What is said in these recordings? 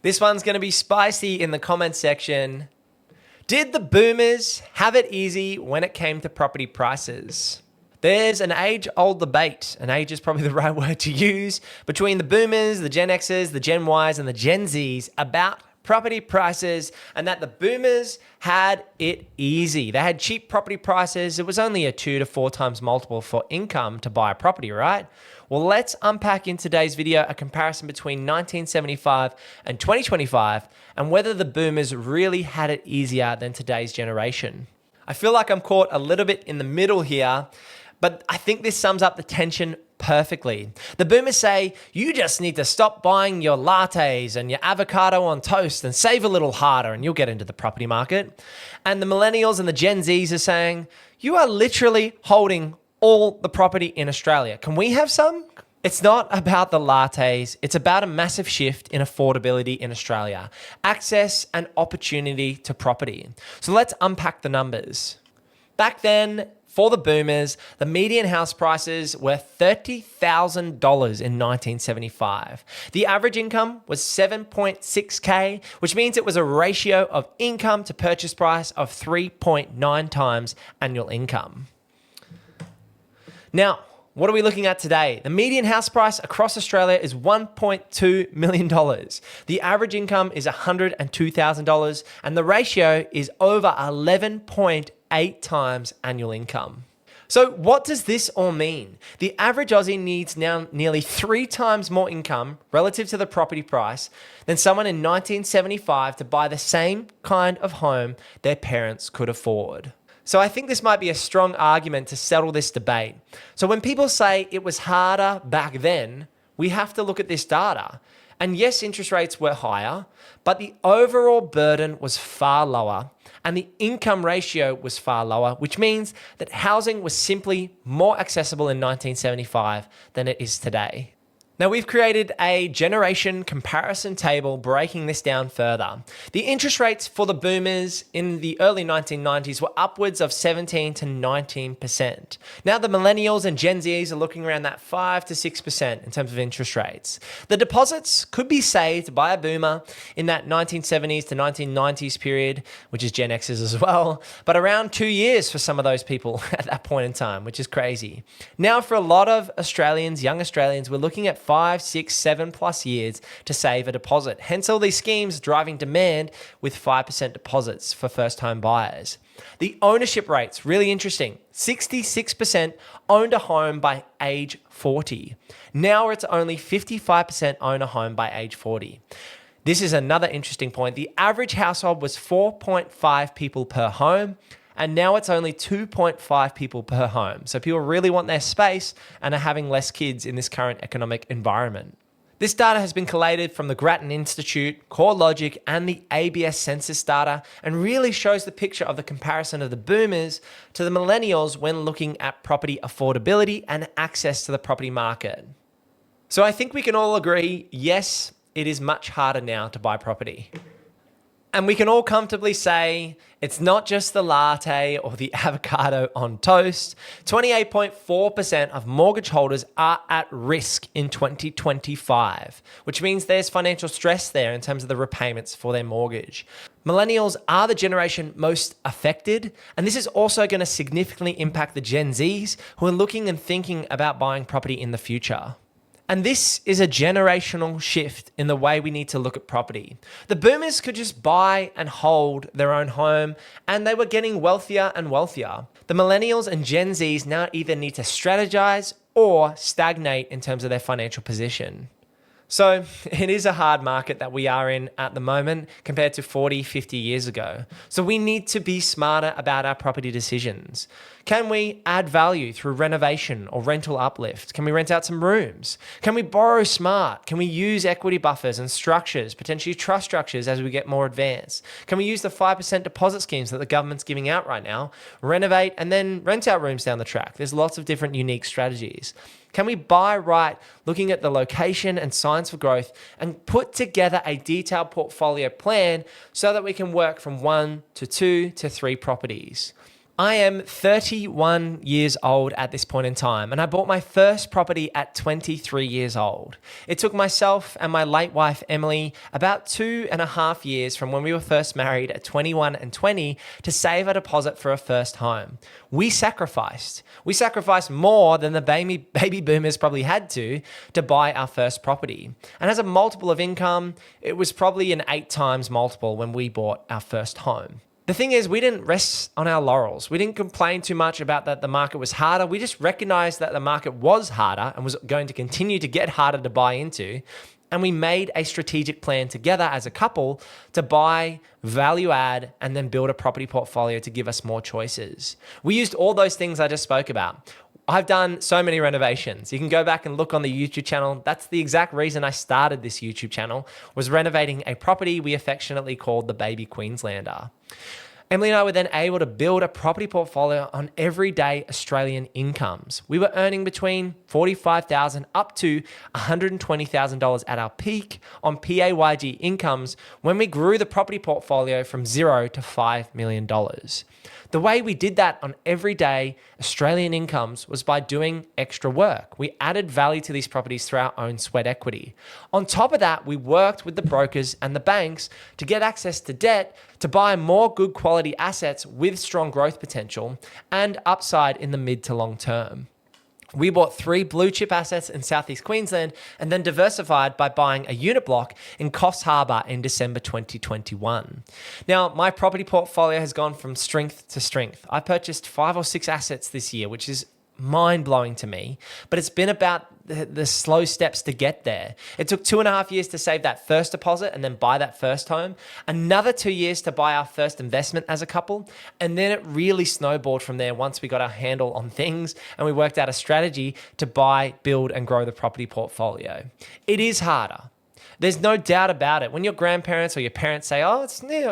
This one's going to be spicy in the comment section. Did the boomers have it easy when it came to property prices? There's an age-old debate, and age is probably the right word to use, between the boomers, the Gen Xers, the Gen Ys, and the Gen Zs about property prices, and that the boomers had it easy. They had cheap property prices. It was only a 2 to 4 times multiple for income to buy a property, right? Well, let's unpack in today's video a comparison between 1975 and 2025 and whether the boomers really had it easier than today's generation. I feel like I'm caught a little bit in the middle here, but I think this sums up the tension perfectly. The boomers say, you just need to stop buying your lattes and your avocado on toast and save a little harder and you'll get into the property market. And the millennials and the Gen Zs are saying, you are literally holding all the property in Australia. Can we have some? It's not about the lattes. It's about a massive shift in affordability in Australia, access and opportunity to property. So let's unpack the numbers. Back then, for the boomers, the median house prices were $30,000 in 1975. The average income was 7.6K, which means it was a ratio of income to purchase price of 3.9 times annual income. Now, what are we looking at today? The median house price across Australia is $1.2 million. The average income is $102,000, and the ratio is over 11.8 times annual income. So what does this all mean? The average Aussie needs now nearly 3 times more income relative to the property price than someone in 1975 to buy the same kind of home their parents could afford. So I think this might be a strong argument to settle this debate. So when people say it was harder back then, we have to look at this data. And yes, interest rates were higher, but the overall burden was far lower and the income ratio was far lower, which means that housing was simply more accessible in 1975 than it is today. Now, we've created a generation comparison table breaking this down further. The interest rates for the boomers in the early 1990s were upwards of 17 to 19%. Now, the millennials and Gen Zs are looking around that 5 to 6% in terms of interest rates. The deposits could be saved by a boomer in that 1970s to 1990s period, which is Gen Xers as well, but around 2 years for some of those people at that point in time, which is crazy. Now, for a lot of Australians, young Australians, we're looking at 5, 6, 7+ years to save a deposit. Hence all these schemes driving demand with 5% deposits for first-time buyers. The ownership rate's really interesting. 66% owned a home by age 40. Now it's only 55% own a home by age 40. This is another interesting point. The average household was 4.5 people per home, and now it's only 2.5 people per home. So people really want their space and are having less kids in this current economic environment. This data has been collated from the Grattan Institute, CoreLogic, and the ABS census data, and really shows the picture of the comparison of the boomers to the millennials when looking at property affordability and access to the property market. So I think we can all agree, yes, it is much harder now to buy property. And we can all comfortably say it's not just the latte or the avocado on toast. 28.4% of mortgage holders are at risk in 2025, which means there's financial stress there in terms of the repayments for their mortgage. Millennials are the generation most affected, and this is also going to significantly impact the Gen Zs who are looking and thinking about buying property in the future. And this is a generational shift in the way we need to look at property. The boomers could just buy and hold their own home, and they were getting wealthier and wealthier. The millennials and Gen Zs now either need to strategize or stagnate in terms of their financial position. So it is a hard market that we are in at the moment compared to 40, 50 years ago. So we need to be smarter about our property decisions. Can we add value through renovation or rental uplift? Can we rent out some rooms? Can we borrow smart? Can we use equity buffers and structures, potentially trust structures as we get more advanced? Can we use the 5% deposit schemes that the government's giving out right now, renovate and then rent out rooms down the track? There's lots of different unique strategies. Can we buy right, looking at the location and signs for growth, and put together a detailed portfolio plan so that we can work from 1 to 2 to 3 properties? I am 31 years old at this point in time, and I bought my first property at 23 years old. It took myself and my late wife, Emily, about 2.5 years from when we were first married at 21 and 20 to save a deposit for a first home. We sacrificed. We sacrificed more than the baby boomers probably had to buy our first property. And as a multiple of income, it was probably an 8 times multiple when we bought our first home. The thing is, we didn't rest on our laurels. We didn't complain too much about that the market was harder. We just recognized that the market was harder and was going to continue to get harder to buy into. And we made a strategic plan together as a couple to buy, value add, and then build a property portfolio to give us more choices. We used all those things I just spoke about. I've done so many renovations. You can go back and look on the YouTube channel. That's the exact reason I started this YouTube channel, was renovating a property we affectionately called the Baby Queenslander. Emily and I were then able to build a property portfolio on everyday Australian incomes. We were earning between $45,000 up to $120,000 at our peak on PAYG incomes when we grew the property portfolio from $0 to $5 million. The way we did that on everyday Australian incomes was by doing extra work. We added value to these properties through our own sweat equity. On top of that, we worked with the brokers and the banks to get access to debt to buy more good quality assets with strong growth potential and upside in the mid to long term. We bought 3 blue chip assets in Southeast Queensland and then diversified by buying a unit block in Coffs Harbour in December 2021. Now, my property portfolio has gone from strength to strength. I purchased 5 or 6 assets this year, which is mind-blowing to me, but it's been about the slow steps to get there. It took 2.5 years to save that first deposit and then buy that first home, another 2 years to buy our first investment as a couple, and then it really snowballed from there once we got our handle on things and we worked out a strategy to buy, build, and grow the property portfolio. It is harder. There's no doubt about it. When your grandparents or your parents say,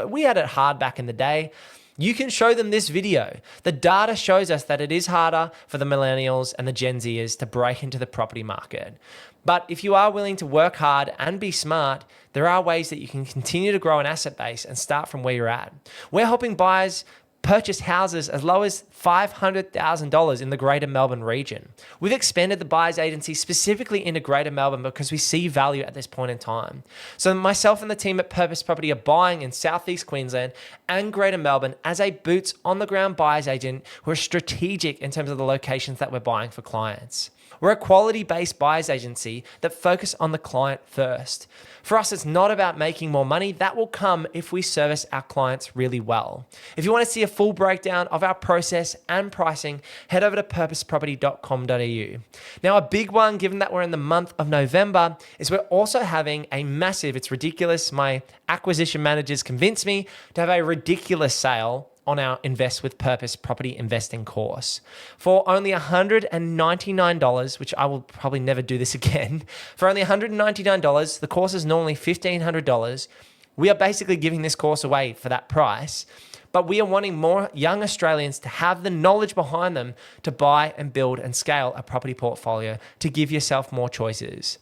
we had it hard back in the day, you can show them this video. The data shows us that it is harder for the millennials and the Gen Zers to break into the property market. But if you are willing to work hard and be smart, there are ways that you can continue to grow an asset base and start from where you're at. We're helping buyers purchase houses as low as $500,000 in the Greater Melbourne region. We've expanded the buyers agency specifically into Greater Melbourne because we see value at this point in time. So myself and the team at Purpose Property are buying in Southeast Queensland and Greater Melbourne as a boots on the ground buyers agent who are strategic in terms of the locations that we're buying for clients. We're a quality-based buyers agency that focus on the client first. For us, it's not about making more money. That will come if we service our clients really well. If you want to see a full breakdown of our process and pricing, head over to purposeproperty.com.au. Now, a big one, given that we're in the month of November, is we're also having a massive, it's ridiculous, my acquisition managers convinced me to have a ridiculous sale on our Invest with Purpose property investing course. For only $199, which I will probably never do this again, for only $199, the course is normally $1,500. We are basically giving this course away for that price, but we are wanting more young Australians to have the knowledge behind them to buy and build and scale a property portfolio to give yourself more choices.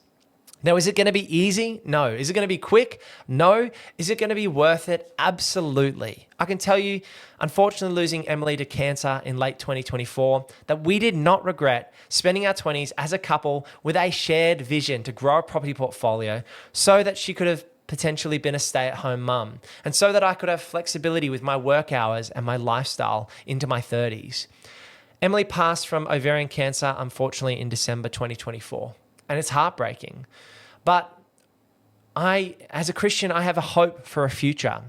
Now, is it going to be easy? No. Is it going to be quick? No. Is it going to be worth it? Absolutely. I can tell you, unfortunately, losing Emily to cancer in late 2024, that we did not regret spending our 20s as a couple with a shared vision to grow a property portfolio so that she could have potentially been a stay-at-home mum and so that I could have flexibility with my work hours and my lifestyle into my 30s. Emily passed from ovarian cancer, unfortunately, in December 2024. And it's heartbreaking. But as a Christian, I have a hope for a future.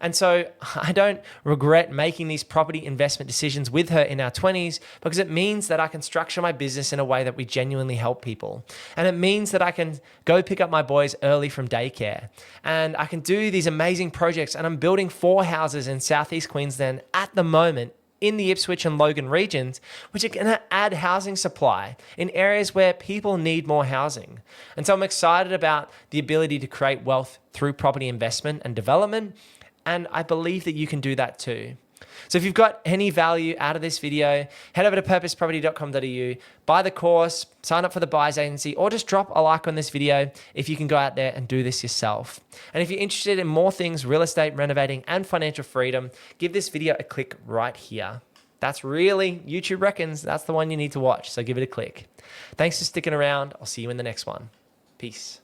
And so I don't regret making these property investment decisions with her in our 20s because it means that I can structure my business in a way that we genuinely help people. And it means that I can go pick up my boys early from daycare. And I can do these amazing projects. And I'm building 4 houses in Southeast Queensland at the moment in the Ipswich and Logan regions, which are going to add housing supply in areas where people need more housing. And so I'm excited about the ability to create wealth through property investment and development. And I believe that you can do that too. So if you've got any value out of this video, head over to purposeproperty.com.au, buy the course, sign up for the buyers agency, or just drop a like on this video if you can go out there and do this yourself. And if you're interested in more things, real estate, renovating, and financial freedom, give this video a click right here. That's really, YouTube reckons that's the one you need to watch. So give it a click. Thanks for sticking around. I'll see you in the next one. Peace.